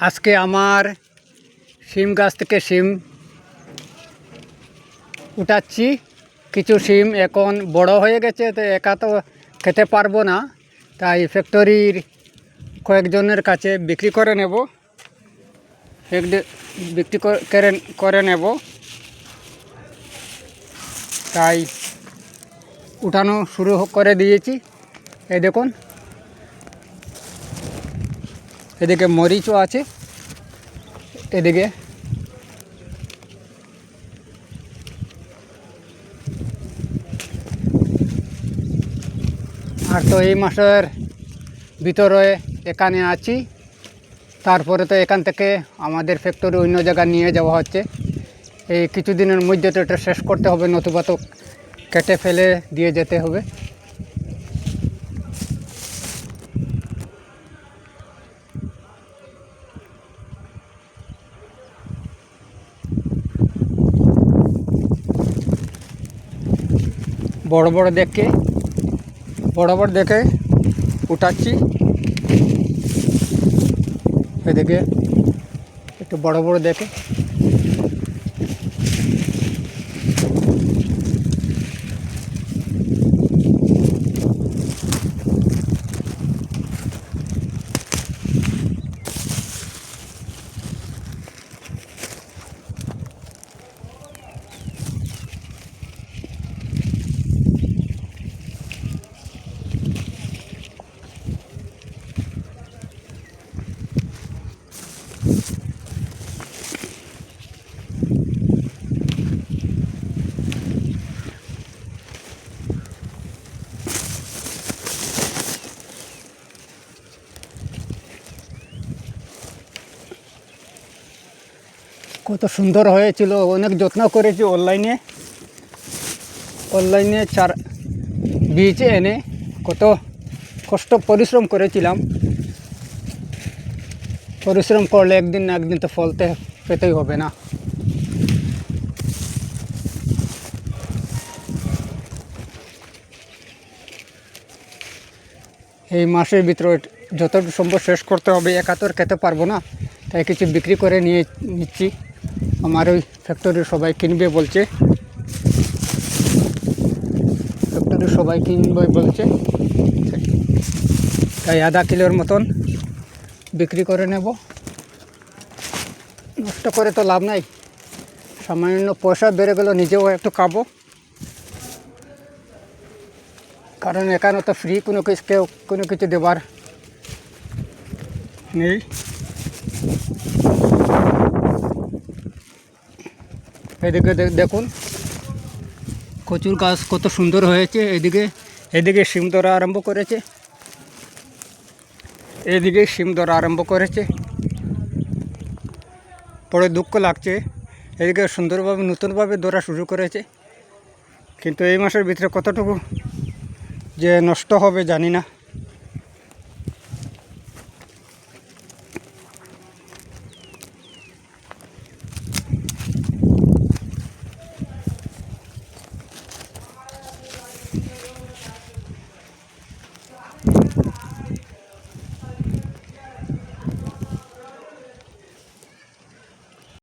আজকে আমার শিম গাছ থেকে শিম উঠাচ্ছি। কিছু শিম এখন বড় হয়ে গেছে, তো একা তো খেতে পারবো না, তাই ফ্যাক্টরির কয়েকজনের কাছে বিক্রি করে নেব বিক্রি করে নেব তাই উঠানো শুরু করে দিয়েছি। এই দেখুন, এদিকে মরিচও আছে, এদিকে আর তো এই মাসের ভিতরে এখানে আছি। তারপরে তো এখান থেকে আমাদের ফ্যাক্টরি অন্য জায়গায় নিয়ে যাওয়া হচ্ছে। এই কিছুদিনের মধ্যে তো এটা শেষ করতে হবে, নতুবা তো কেটে ফেলে দিয়ে যেতে হবে। বড় বড় দেখে উঠাচ্ছি। এদিকে একটু বড় বড় দেখে কত সুন্দর হয়েছিল, অনেক যত্ন করেছি। অনলাইনে চার বীজ এনে কত কষ্ট পরিশ্রম করেছিলাম। পরিশ্রম করলে একদিন না একদিন তো পেতেই হবে না। এই মাসের ভিতরে যতটুকু সম্ভব শেষ করতে হবে, একাত্তর খেতে পারবো না, তাই কিছু বিক্রি করে নিচ্ছি। আমার ওই ফ্যাক্টরির সবাই কিনবে বলছে, তাই আধা কিলোর মতন বিক্রি করে নেব। নষ্ট করে তো লাভ নাই, সামান্য পয়সা বেড়ে গেল, নিজেও একটু খাবো। কারণ এখানে তো ফ্রি কোনো কিছু দেবার নেই। এদিকে দেখুন, কচুর গাছ কত সুন্দর হয়েছে। এদিকে শিম ধরা আরম্ভ করেছে। পরে দুঃখ লাগছে, এদিকে সুন্দরভাবে নতুনভাবে ধরা শুরু করেছে, কিন্তু এই মাসের ভিতরে কতটুকু যে নষ্ট হবে জানি না।